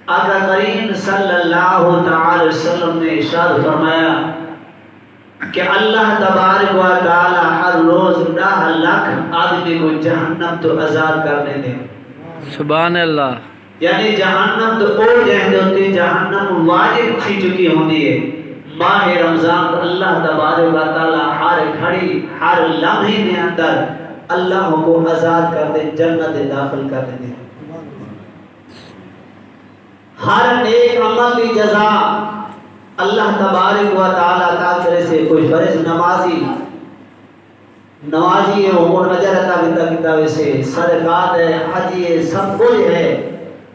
آقا کریم صلی اللہ تعالی وسلم نے ارشاد فرمایا کہ اللہ تبارک و تعالی ہر روز 10 لاکھ آدمی کو جہنم تو آزاد کرنے دے. سبحان اللہ. یعنی جہنم تو او جہد ہوتی جہنم واجب تھی چکی ہوتی ہے. ماہ رمضان اللہ تبارک و تعالی ہر گھڑی ہر لمحے کے اندر اللہ کو آزاد کر دے، جنت داخل کر دے. ہر نیک عمل کی جزا اللہ تبارک و تعالی عطا کرے سے. کوئی فرض نمازی ہے وہ اجر عطا کرتا ویسے صدقات ہے، حج ہے، سب کچھ ہے،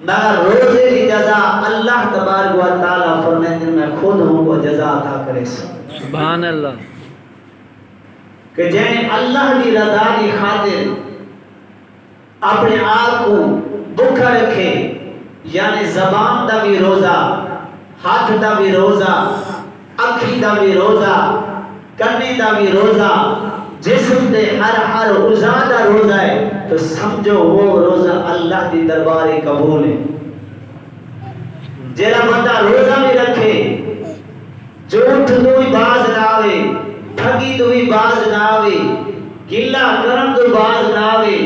مگر روزے کی جزا اللہ تبارک و تعالی فرماتے ہیں میں خود ہوں وہ جزا عطا کرے. سبحان اللہ. کہ جنہیں اللہ کی رضا کی خاطر اپنے آپ کو بھوکا رکھے، یعنی زبان دا بھی روزہ، ہاتھ دا بھی روزہ، اکھی دا بھی روزہ، کنے دا بھی روزہ، جسم دے ہر عضو دا روزہ ہے، تو سمجھو وہ روزہ اللہ دی دربار قبول ہے. جیڑا بندہ روزہ بھی رکھے، جھوٹ تو بھی باز نہ آوے، ٹھگی تو بھی باز نہ آوے، گلہ کرم تو باز نہ آوے،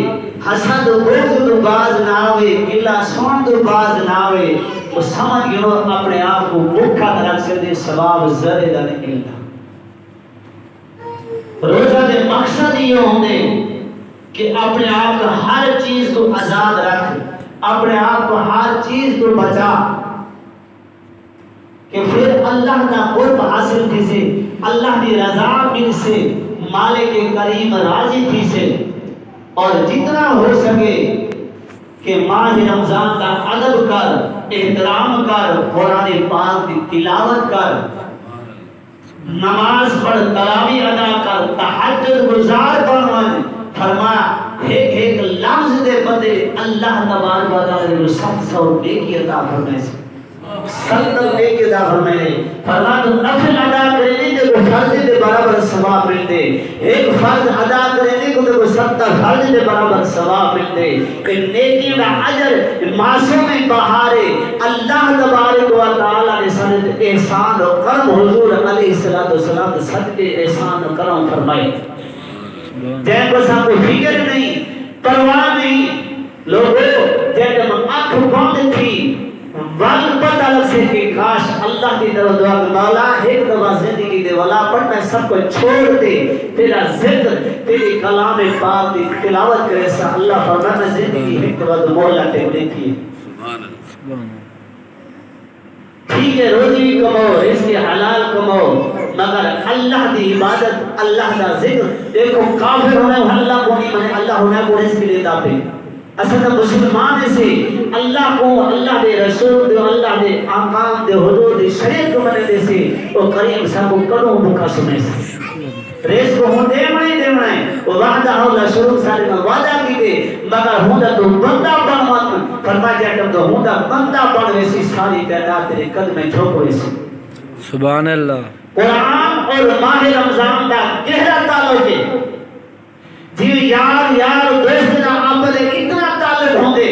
حسد و بغض تو باز نہ آوے، گلہ سون تو باز نہ آوے، وہ سمجھ گئے اپنے آپ کو بھوکا رکھ سکتے، ثواب ذرے دا نہیں ملتا. روزہ کے مقصد یہ ہوندے کہ اپنے آپ کو ہر چیز کو آزاد رکھ، اپنے آپ کو ہر چیز کو بچا، کہ پھر اللہ کا قرب حاصل تھی سے، اللہ کی رضا مل سے، مالک کریم راضی تھی سے. اور جتنا ہو سکے کہ ماہ رمضان کا ادب کر، احترام کر، قرآن پاک کی تلاوت کر، نماز پڑھ، تراویح ادا کر، تہجد گزار بن. فرمایا ایک لفظ دے بدلے اللہ تبارک و تعالی نے 700 نیکی عطا فرمائے. 70 نیکی عطا فرمائے. فرمایا تو نفل ادا کرنے دے کو فرض دے برابر ثواب ملتے، ایک فرض ادا کرنے کو تو 70 فرض دے برابر ثواب ملتے. کہ نیکی کا اجر معصوم بہارے اللہ تبارک و تعالی نے سند احسان و کرم حضور علیہ السلام کے صدقے احسان و کرم فرمائے. جن کو سب کو فکر نہیں، پرواہ نہیں، لوگوں جن آنکھ بند تھی ول پتہ لگ سے کہ کاش اللہ کی طرف دعا کہ مولا ایک دفعہ زندگی دے ولا پر میں سب کو چھوڑ دے، تیرا ذکر تیری کلام پاک کی تلاوت کرے سا. اللہ فرماتا میں زندگی ایک دفعہ مولا تے دیکھی. ٹھیک ہے روزی بھی کماؤ، اس کے حلال کماؤ، مگر اللہ کی عبادت، اللہ کا ذکر. دیکھو کافر ہونا اللہ کو نہیں مانے، اللہ ہونا کو اس کے لیے داپے. اصل مسلمان سے اللہ کو، اللہ دے رسول دے، اللہ دے احکام دے، حدود دے، شریعت کو منے دے سے وہ کریم صاحب کو کروں بھوکا سنے سے ریس کو ہوں دے منے وہ وعدہ اللہ شروع سارے میں وعدہ کی دے، مگر ہوں دا تو بندہ بنوان فرما جائے کہ ہوں دا بندہ بن ویسی ساری تعداد تیرے قدم میں جھوک ویسی. سبحان اللہ. قرآن اور ماہ رمضان کا گہرا تعلق ہے. جی یار دوست نہ آپس اتنا تعلق ہوں دے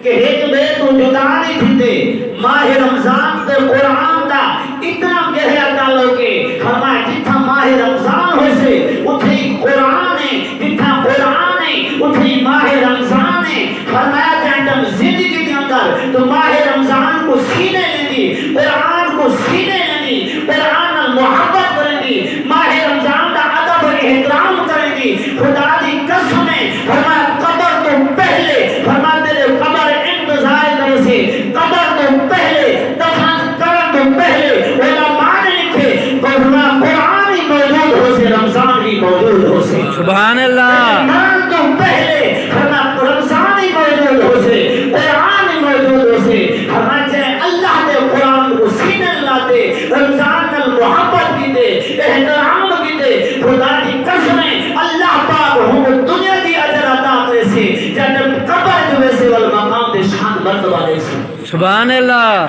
کہ ایک بے تو جدا نہیں تھے. ماہ رمضان تے قرآن کا اتنا گہرا تعلق ہے. فرمایا جتھا ماہ رمضان ہوئے سے اتھی قرآن ہے، جتھا قرآن ہے اتھی ماہ رمضان ہے. فرمایا جانتم زندگی کے اندر تو ماہ رمضان کو سینے لیندی، قرآن کو سینے لیندی، قرآن محبت کریں گی، ماہ رمضان کا ادب احترام کریں گی. خدا دی قسم ہے فرمایا قبر تو پہلے، فرمایا تیرے قبر انتظار کرے سے، قبر تو پہلے، دفن کرن تو پہلے علماء نے لکھے فرمایا قرآن ہی موجود ہو سے، رمضان ہی موجود ہو سے. سبحان اللہ. ایمان تو پہلے فرمایا رمضان ہی موجود ہو سے، قرآن ہی موجود ہو سے. فرمایا جائے اللہ دے قرآن کو سینے لاتے، رمضان نال محبت کی دے، احترام کی دے. خدا دی قسم ہے اللہ پاک ہوں دنیا دی اجر عطا کرے سے، جب قبر جو ویسے والمقام دے شان مرتبہ دے سے. سبحان اللہ.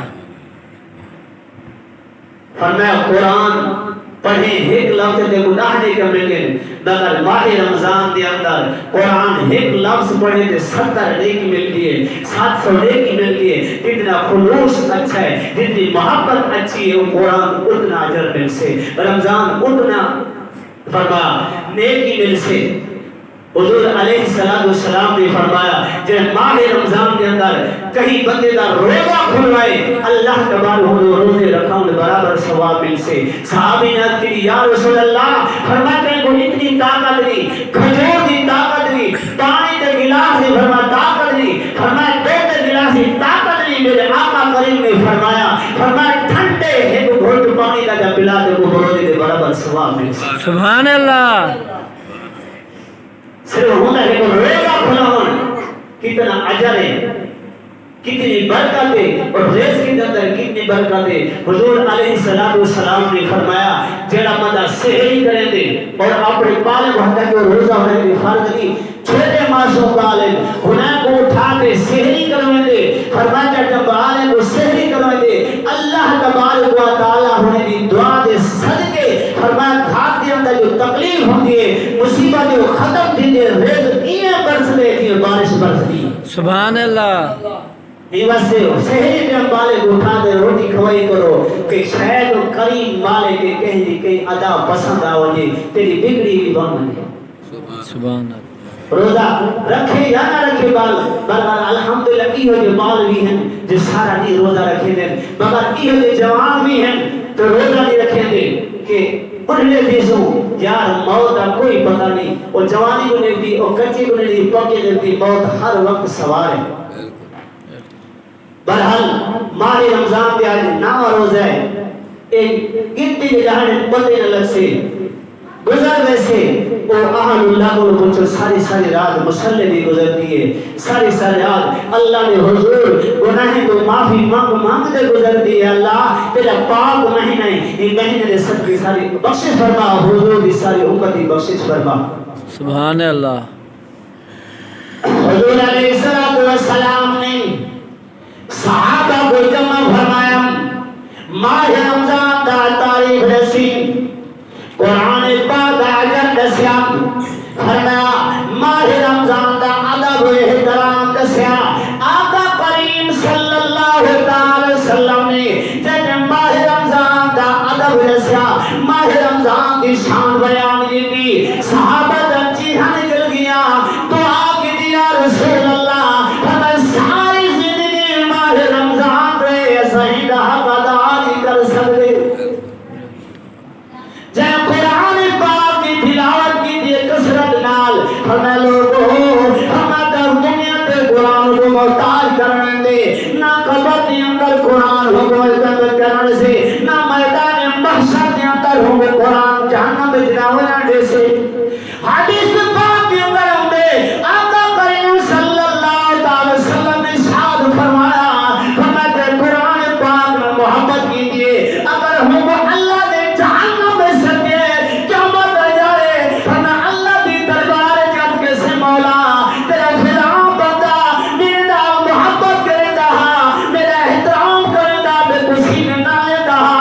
فرمایا قرآن پڑھیں ایک لفظ دے گناہ دے کے ملیں مگر ماہ رمضان دے اندر قرآن ایک لفظ پڑھیں تے 70 نیکی ملتی ہے 700 نیکی ملتی ہے جتنا خلوص اچھا ہے جتنی محبت اچھی ہے وہ قرآن اتنا اجر مل سے رمضان اتنا فرما نیکی مل سے حضور علیہ السلام نے فرمایا جب ماہ رمضان کے اندر کہیں بندے دا روزہ کھلوائے اللہ تبارک و روزے رکھاؤں برابر ثواب مل سے صحابی نے عرض کی یا رسول اللہ فرماتے ہیں کوئی اتنی طاقت نہیں کھجور کی طاقت نہیں پانی کے گلاس سے فرما طاقت نہیں فرمایا دو کے گلاس سے طاقت نہیں میرے آقا کریم نے فرمایا ٹھنڈے ہے تو گھوٹ پانی کا جب پلا دے وہ روزے کے برابر ثواب مل سے سبحان اللہ صرف ہوتا ہے کہ روزہ کھلا ہونا کتنا اجر ہے کتنی برکت ہے اور رزق کے اندر کتنی برکت ہے حضور علیہ السلام نے فرمایا جڑا بندہ سحری کرے دے اور اپنے بالغ وقت کو روزہ ہونے کی فرض نہیں چھوٹے معصوم بالغ انہیں کو اٹھا کے سحری کروائیں دے فرمایا جب بالغ کو سحری کروائیں دے اللہ تبارک و تعالی ہونے کی دعا دے صدقے فرمایا گھات کے اندر جو تکلیف ہوتی ہے مصیبت جو ختم تھی دے رزق یہ برس دے کہ بارش برس دی سبحان اللہ یہ واسے سہری کے بالے کو اٹھا دے روٹی کھوائی کرو کہ شاید کریم والے کے کہیں دی کہیں ادا پسند آؤ جی تیری بگڑی بھی بن گئی سبحان اللہ روزہ رکھے یا نہ رکھے بال مگر الحمدللہ یہ جو بال بھی ہیں جو سارا نہیں روزہ رکھے دیں مگر یہ جو جوان بھی ہیں تو روزہ نہیں رکھے دیں کہ پڑھنے دیسوں یار موت کا کوئی پتہ نہیں اور جوانی کو نہیں دی اور کچے کو نہیں دی پکے نہیں دی موت ہر وقت سوار ہے برحال ماہ رمضان پہ آج نامہ روزہ ہے ایک گنتی کے جہاں پتہ نہ لگ سے گزر ویسے اور اہل اللہ کو پوچھو ساری رات مسلح بھی گزرتی ہے ساری رات اللہ نے حضور گناہیں تو معافی مانگتے گزرتی ہے اللہ تیرا پاک مہینہ ہے یہ مہینے نے سب کی ساری بخشش فرما حضور کی ساری امتی بخشش فرما سبحان اللہ حضور علیہ السلام نے صحابہ کو جمع فرمایا ماہ رمضان دا تاریخ رسی قرآن پاک اجر دسیا فرمایا ماہ رمضان دا ادب و احترام دسیا آقا کریم صلی اللہ تعالی وسلم نے جب ماہ رمضان دا ادب دسیا ماہ رمضان کی شان بیان کی صحابہ دا چیہاں نکل گیا دعا کی دیا رسول اللہ فرمایا ساری زندگی ماہ رمضان رہے صحیح دا حق ادا نہیں کر سکتے جب قرآن پاک کی تلاوت کی دیئے کسرت نال ہمیں لوگوں ہمیں در دنیا تے قرآن کو محتاج کرنے دے نہ قبر کے اندر قرآن حکومت کرنے سے نہ میدان محشر کے اندر ہمیں قرآن جہنم میں جناونا دے سے حدیث پاک کے اندر ہمیں آقا کریم صلی اللہ تعالی وسلم نے شاد فرمایا ہمیں تے قرآن پاک میں محبت کی دیئے اگر ہم اللہ نے جہنم میں سکے کیا مت جائے ہمیں اللہ دی دربار جب کے سے مولا تیرا فلان بندہ میرا محبت کرے دہا میرا احترام کرے دا بے کسی میں نہ لے دہا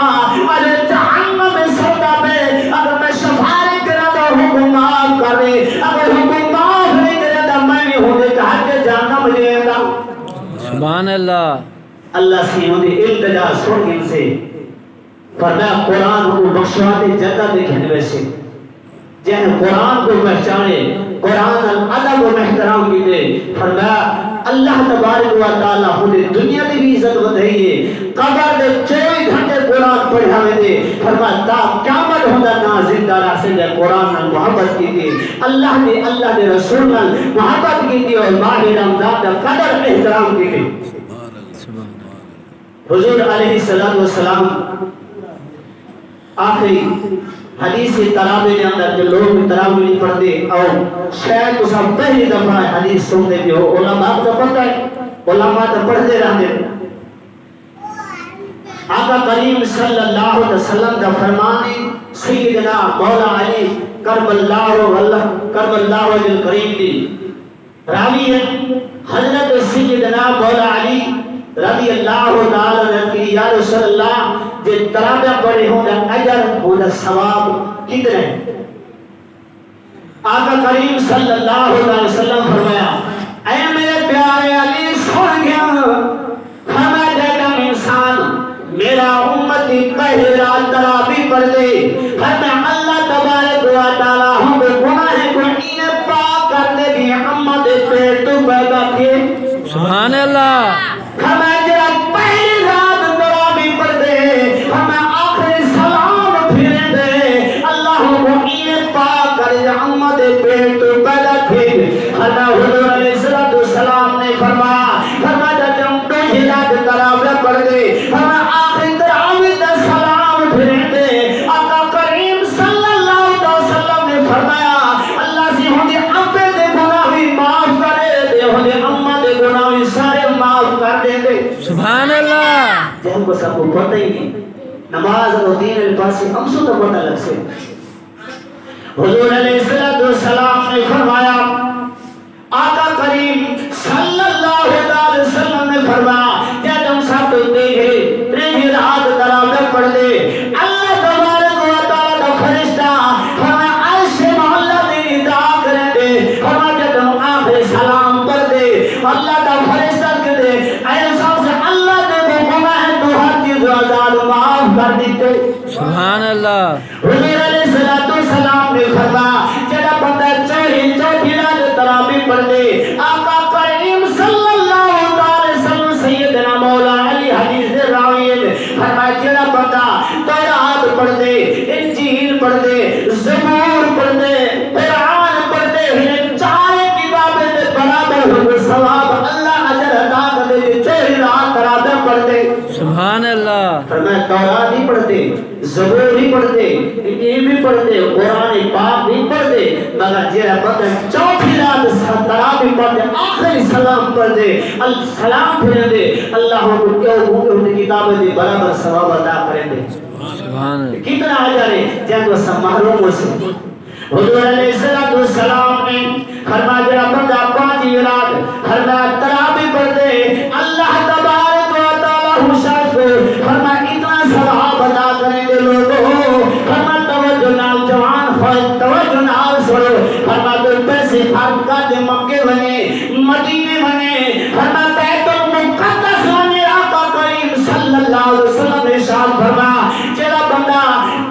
اگر جہنم میں سکتا بے اگر میں شفاعت کرے دا حکم معاف کرے اگر حکم معاف نہیں کرے دا میں نہیں ہونے کہا کہ جہنم لے دا سبحان اللہ اللہ سے انہیں التجا سن ان سے فرمایا قرآن کو بخشواتے جنت دیکھنے ویسے جہاں قرآن کو پہچانے قرآن الادب و محترام کی دے فرمایا اللہ تبارک و تعالیٰ خود دنیا دی بھی عزت بدھائیے قبر دے 24 گھنٹے قرآن پڑھاوے دے فرمایا تا قیامت ہوتا نا زندہ راسے دے قرآن نال محبت کی دے اللہ دے رسول نال محبت کی دے اور ماہ رمضان دا قدر احترام کی دے حضور علیہ السلام آخری حدیث تراوی کے اندر جو لوگ تراوی نہیں پڑھتے اور شاید اس ہم پہلی دفعہ حدیث سنتے بھی ہو علماء تو پڑھتا ہے علماء تو پڑھتے رہتے آقا کریم صلی اللہ علیہ وسلم کا فرمان سیدنا مولا علی کرم اللہ وجہ کریم دی راوی ہے حضرت سیدنا مولا علی رضی اللہ تعالی عنہ کہ یا رسول اللہ جے تراویح پڑھے ہوں دا اجر ہوں دا ثواب کتنے؟ آقا کریم صلی اللہ علیہ وسلم فرمایا اے میرے پیارے علی سن گیا ہمیں دیکھا انسان میرا امتی پہلے رات تراویح پڑھ دے ہمیں اللہ تبارک و تعالی ہم گناہ کو انہیں پاک کرنے کی امت پیٹ تو پیدا تھے سبحان اللہ ہمیں جرا پہلی رات تراویح پڑھ دے ہمیں آخری سلام پھرے دے اللہ کو انہیں پاک کرنے کی امت پیٹ تو پیدا تھے ہمیں حضور علیہ السلام نے فرمایا جب پہلی رات تراویح پڑھ دے ہمیں آخری تراویح کا سلام پھرے دے آقا کریم صلی اللہ علیہ وسلم نے فرمایا اللہ سے ہوں دے ابے دے گناہ بھی معاف کرے دے ہوں دے امہ دے گناہ بھی سارے معاف کر دے دے سبحان اللہ جہاں کو سب کو پتہ ہی نہیں نماز اور دین الپاس سے ہم سو تو پتہ لگ سے حضور علیہ السلام نے فرمایا آقا کریم صلی اللہ علیہ وسلم نے فرمایا کیا تم سب تو دیکھے تیری رات تراویح پڑھ دے اللہ تبارک و تعالی کا فرشتہ ہمیں عرش محلہ میں ندا کریں دے ہمیں جب تم آخر سلام پڑھ دے اللہ کا فرشتہ کہہ دے اے سب سے اللہ دے وہ گناہ ہے تو ہر چیز آزاد معاف کر دیتے سبحان اللہ حضور علیہ السلام نے فرمایا جب بندہ چوتھی رات تراویح پڑھ دے آقا کریم صلی اللہ علیہ وسلم سیدنا مولا علی حدیث دے راوی نے فرمایا جڑا بندہ تورات پڑھ دے انجیل پڑھ دے زبور پڑھ دے قرآن پڑھ دے انہیں چارے کتابیں دے برابر ہو ثواب اللہ اجر عطا کر دے چوتھی رات تراویح پڑھ دے سبحان اللہ فرمایا تورات ہی پڑھ دے زبور بھی پڑھ دے انجیل بھی پڑھ دے قرآن پاک بھی پڑھ دے مگر جیرا بندہ چوتھی رات تراویح پڑھ دے آخری سلام پڑھ دے السلام پھر دے اللہ کو کیوں ان کتابیں دے برابر ثواب عطا کریں دے سبحان اللہ کتنا اجر ہے جب وہ سب محروم ہو سے حضور علیہ السلام نے فرمایا جیرا بندہ پانچ رات فرمایا تراویح پڑھ دے اللہ تبارک و تعالی خوشاش کو فرمایا اتنا ثواب عطا کریں گے لوگوں فرمایا توجہ نال جوان ہوئے توجہ نال سنو فرمایا تو پیسے خرچ کر دے مکے بنے مدینے بنے فرمایا بیت المقدس بنے آقا کریم صلی اللہ علیہ وسلم نے ارشاد فرمایا جڑا بندہ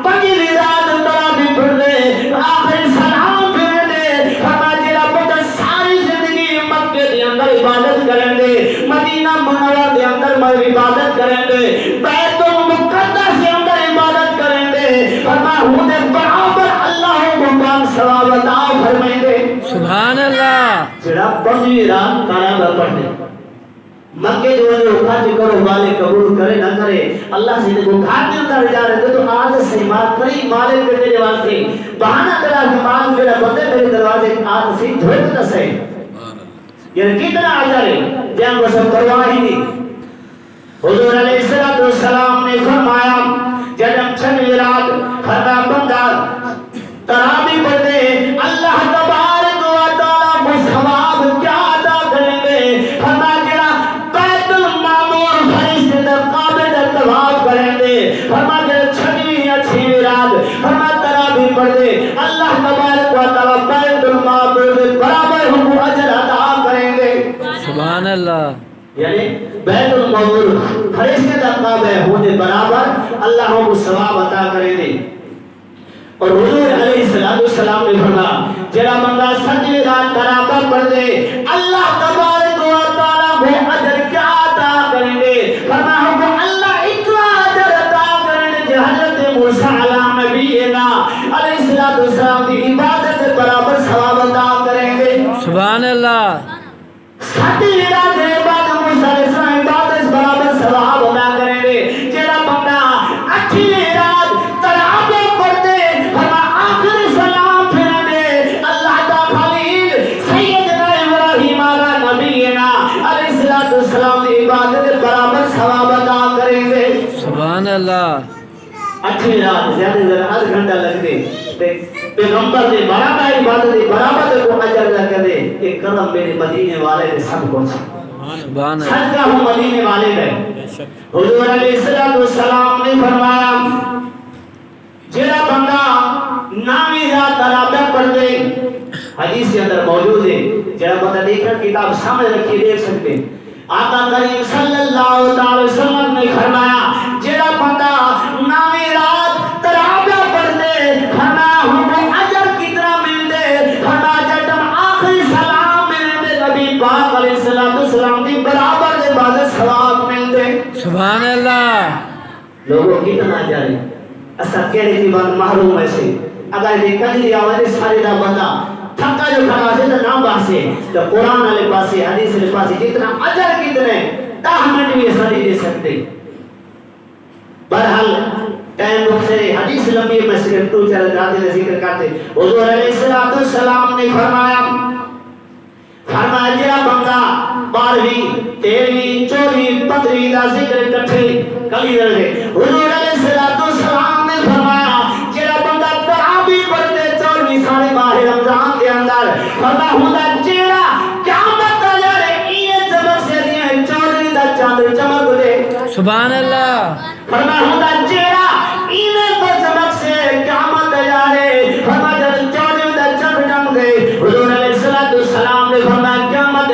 پہلی رات تراویح پڑھ دے آخری سلام پھر دے فرمایا جڑا بندہ ساری زندگی مکے دے اندر عبادت کریں دے مدینہ منورہ دے اندر عبادت کریں دے بیت المقدس کے اندر عبادت کریں دے فرمایا ہوں دے برابر اللہ کو پاک ثواب عطا فرمائیں دے سبحان اللہ جڑا پہلی رات تراویح پڑھ دے مکے جو ہے وہ خرچ کرو مالک قبول کرے نہ کرے اللہ سے دیکھو گھاٹ کے اندر جا رہے تھے تو آج سے مال کری مالک کے میرے واسطے بہانہ کرا کہ مال میرا بندے میرے دروازے آج سے دھوک نہ سہے یعنی کتنا اجر ہے جہاں وہ سب کروا ہی نہیں حضور علیہ السلام نے فرمایا جب چھٹی رات فرمایا بندہ تراویح پڑھ دے اللہ تبارک و تعالی کو ثواب کیا عطا کریں گے فرمایا جڑا بیت المعمور فرشتے در کعبے در طواف کریں گے فرمایا جڑا چھٹی یا چھویں رات فرمایا تراویح پڑھ دے اللہ تبارک و تعالی بیت المعمور کے برابر ہم کو اجر عطا کریں گے سبحان اللہ یعنی بیت المعمور فرشتے در کعبے ہونے برابر اللہ ہم کو ثواب عطا کریں گے اور حضور علیہ السلام نے فرمایا جڑا بندہ سجدے رات تراویح پڑھ دے اللہ تبارک و تعالی کو اجر کیا عطا کریں گے فرمایا ہم کو اللہ اتنا اجر عطا کریں گے کہ حضرت موسیٰ علیہ نبینا علیہ السلام کی عبادت کے برابر ثواب عطا کریں گے سبحان اللہ سجدے رات عبادت موسیٰ علیہ السلام عبادت برابر ثواب عطا کریں گے جڑا بندہ اٹھی رات تراویح پڑھ دے آخر سلام پھر دے اللہ کا خلیل سیدنا ابراہیم علیہ نبینا علیہ السلام کی عبادت برابر ثواب عطا کریں گے سبحان اللہ اچھی رات زیادہ زیادہ آدھ گھنٹہ لگ دے پیغمبر دے برابر عبادت دے برابر کو اجر نہ کرے ایک قدم میرے مدینے والے دے سب کو سبحان اللہ صدقہ ہوں مدینے والے دے حضور علیہ السلام نے فرمایا جڑا بندہ نامی ذات ترابہ پڑھ دے، حدیث کے اندر موجود ہے، جڑا بندہ دیکھ کر کتاب سامنے رکھیے دیکھ سکتے ہیں، آقا کریم صلی اللہ علیہ وسلم نے فرمایا جڑا بندہ نامی رات ترابہ پڑھ دے، فرمایا ہمیں اجر کتنا مل دے، فرمایا جب آخری سلام مل دے نبی پاک علیہ السلام دی برابر دے بعد ثواب مل دے۔ سبحان اللہ۔ لوگوں کتنا جائے اسا کہنے کی بات محروم ہے سے اگر یہ کدی آوازے سارے دا بندہ تھکا جو کھڑا سے تو نام باسے تو قرآن والے پاسے حدیث والے پاسے جتنا اجر کتنے 10 منٹ بھی ایسا نہیں دے سکتے۔ بہرحال ٹائم رخ سے حدیث لمبی میں صرف 2-4 جاتے ہیں ذکر کرتے۔ حضور علیہ السلام نے فرمایا جڑا بندہ 12ویں 13ویں 14ویں 15ویں دا ذکر کٹھے کلی رہے، حضور علیہ السلام نے فرمایا جڑا بندہ تراویح پڑھتے 14ویں سال ماہ رمضان کے اندر فرمایا ہوندا چہرہ قیامت تک یہ چمک سے دیے 14ویں دا چاند چمک دے۔ سبحان اللہ۔ فرمایا ہوندا چہرہ ایویں تو چمک سے قیامت تک فرمایا 14ویں دا چاند چمک دے۔ حضور علیہ السلام نے فرمایا قیامت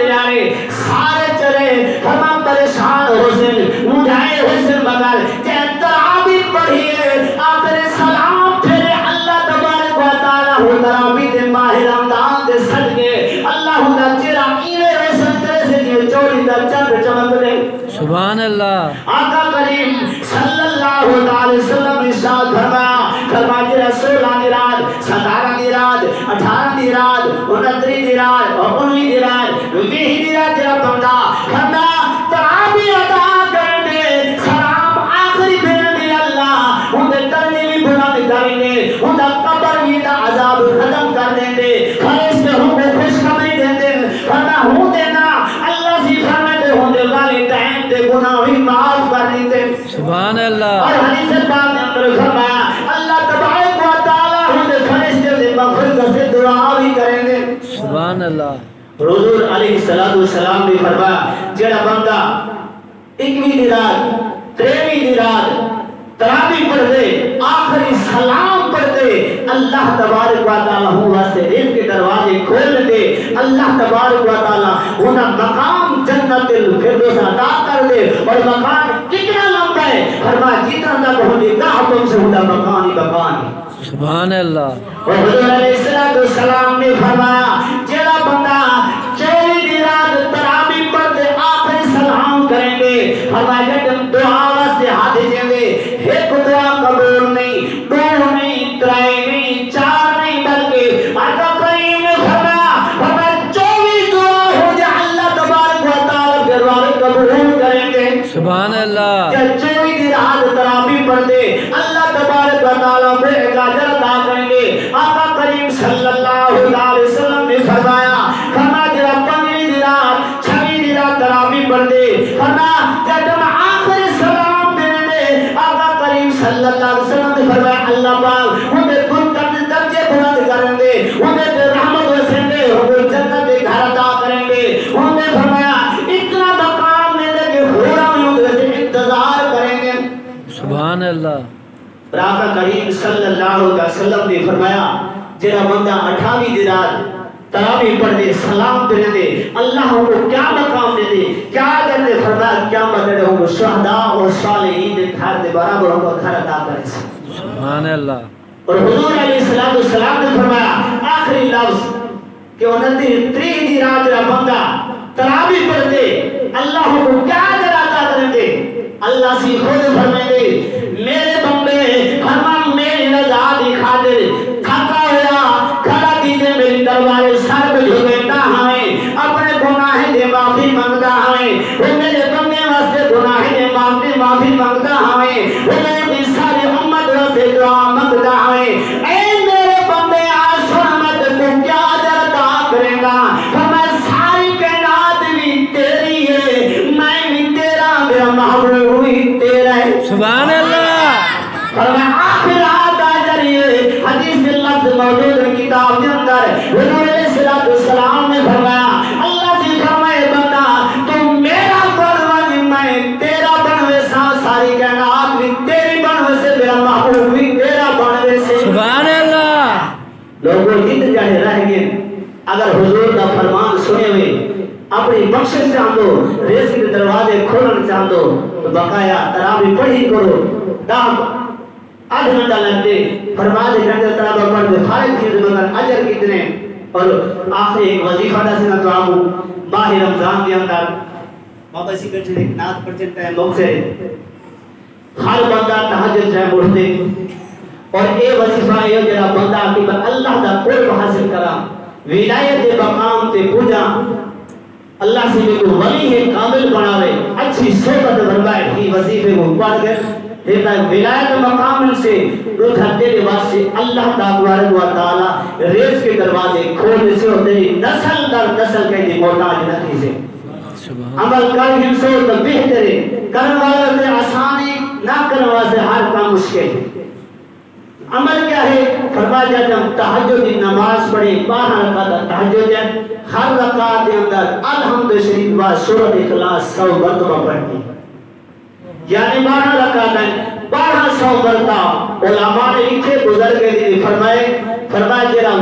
سارے چلے فرما پریشان حسین مجھائے حسین مگر جہاں تراویح پڑھیے آخر سلام پھرے اللہ تبارک و تعالی ہو تراویح دے ماہ رمضان دے صدقے اللہ دا چہرہ ایویں روشن کرے سے کہ 14 دا چاند چمک دے۔ سبحان اللہ۔ آقا کریم صلی اللہ علیہ وسلم ارشاد فرمایا 16 دی رات 17 دی رات 18 دی رات 29 دی رات اور 19 دی رات 20 دی رات جڑا بندہ فرمایا تراویح ادا کرنے سلام آخری پھیرنے اللہ ان دے درجے بھی بلند کریں گے، ان دا قبر بھی دا عذاب ختم کر دیں گے، فرشتے ہم کو خوشخبری دیں گے، فرمایا ہوں دینا اللہ سی فرمائے ہوں دے والدین دے گناہ بھی معاف کر دیں گے۔ سبحان اللہ۔ اور حدیث پاک میں اندر فرمایا اللہ تبارک و تعالی ہوں دے فرشتے دے مغفرت سے دعا بھی کریں گے۔ سبحان اللہ۔ حضور علیہ السلام نے فرمایا جڑا بندہ 21 دی رات 23 دی رات تراویح پڑھ دے آخری سلام پڑھ دے اللہ تبارک و تعالی ہوا سے رزق کے دروازے کھول دے، اللہ تبارک و تعالی انہاں مقام جنت الفردوس عطا کر دے۔ اور مقام کتنا لمبا ہے فرمایا جتنا تک ہونے کا حکم سے ہوتا مکان ہی مکان ہے۔ سبحان اللہ۔ اور حضور علیہ السلام نے فرمایا جڑا بندہ 24 دی رات تراویح پڑھ دے آخری سلام کریں گے فرمایا جب دعا واسطے ہاتھ دیں گے ایک دعا قبول نہیں، 2 نہیں، 3 نہیں، 4 نہیں بلکہ آقا کریم نے فرمایا 24 دعا ہو جائے اللہ تبارک و تعالی دربار قبول کریں گے۔ سبحان اللہ۔ جب 24 دی رات تراویح پڑھ دے اللہ تبارک و تعالی بے اجر عطا کریں گے۔ آقا کریم صلی اللہ علیہ وسلم نے فرمایا جب 15 دی رات 26 دی رات تراویح پڑھ دے فرمایا جب آخری سلام دے دے آقا کریم صلی اللہ علیہ وسلم نے فرمایا اللہ پاک انہیں درجے بلند کریں گے، انہیں رحمت وسیں گے، انہیں جنت کے گھر عطا کریں گے، انہیں فرمایا اتنا مقام دے دے کہ ہورا میں انہیں سے انتظار کریں گے۔ سبحان اللہ۔ آقا کریم صلی اللہ علیہ وسلم نے فرمایا جڑا بندہ 28 دی رات تراویح پڑھ دے سلام پڑھ دے اللہ کو کیا مقام دے دے کیا کر دے فرمایا کیا مدد ہو شہداء اور صالحین دے گھر دے برابر ہو گھر عطا کرے۔ سبحان اللہ۔ اور حضور علیہ السلام نے فرمایا آخری لفظ کہ 29 دی رات جڑا بندہ تراویح پڑھ دے اللہ کو کیا عطا کریں گے، اللہ سے خود فرمائیں گے میرے بندے فرمان میری رضا دی خاطر تھکا ہوا کھڑا دیجئے میری دربارے سر پہ جھکتا ہے اپنے گناہ دے معافی مانگتا ہے، وہ میرے بندے واسطے گناہ دے معافی مانگتا ہے، وہ میری ساری امت واسطے دعا مانگتا ہے۔ اے میرے بندے آج سنمت کو کیا اجر عطا کرے گا فرمایا ساری کائنات بھی تیری ہے میں بھی تیرا میرا محبوب بھی تیرا ہے۔ سبحان اللہ۔ فرمایا آخر آتا جریے حدیث لفظ موجود ہے کتاب کے اندر حضور علیہ السلام نے فرمایا اللہ سے فرمائے بندہ تم میرا بنو میں تیرا بنوے ساری کائنات بھی تیری بن ویسے میرا محبوب بھی تیرا بن ویسے سبحان اللہ لوگوں جت جانے رہ گئے اگر حضور کا فرمان سنے ہوئے اپنی بخشش چاہ دو رزق کے دروازے کھولنا چاہ دو تو بقایا تراویح پڑھی کرو دام آدھ گھنٹہ لگتے فرما دے گھنٹے تراویح پڑھ کے خارج کی مگر اجر کتنے اور آخری ایک وظیفہ دا سنا تو آمو ماہ رمضان کے اندر بابا اسی کچھ ایک نات پرچن ٹائم لوگ سے ہر بندہ تہجد ٹائم اٹھتے اور اے وظیفہ یہ جڑا بندہ کہ اللہ دا قرب حاصل کرا ولایت مقام تے پوجا اللہ سے بھی کو ولی ہے کامل بناوے اچھی صحبت بنوائے ہی وظیفے کو پڑھ گئے دیتا ہے ولایت مقام سے دوسرا تیرے واسطے اللہ تبارک و تعالی رزق کے دروازے کھولنے سے اور تیری نسل در نسل کے دی محتاج نہ سے عمل کر ہم سو تو بہتر ہے کرنے والا سے آسانی نہ کرنے والا سے ہر کام مشکل ہے عمل کیا ہے فرمایا جب ہم تہجد کی نماز پڑھیں 12 رکعت تہجد ہے ہر رکعت کے اندر الحمد شریف و سورۃ اخلاص 100 مرتبہ پڑھیں یعنی 12 رکعت ہے 1200 مرتبہ علماء نے لکھے گزر کے دی فرمایا جرا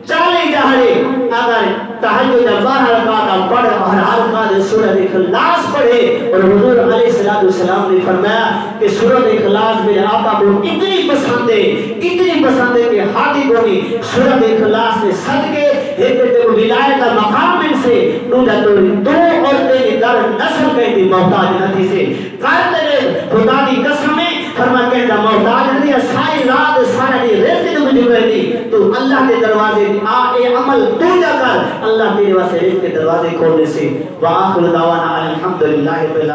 40 دہاڑے اگر تہجد 12 رکعت پڑھ اور ہر رکعت سورۃ اخلاص پڑھے اور حضور علیہ السلام نے فرمایا کہ سورۃ اخلاص میرے آقا کو اتنی پسند ہے کہ ہاتھی کو بھی سورۃ اخلاص سے صدقے ایک تے ولایت مقام میں سے دو عورتیں کی در نسل کے دی محتاج نہ تھی سے کرتے خدا کی قسم ہے فرما کہتا محتاج نہیں ہے ساری رات سارا دی رزق تو مجھے رہتی تو اللہ کے دروازے اے عمل تو جا کر اللہ تیرے واسطے رزق کے دروازے کھولنے سے واخر دعوانا الحمدللہ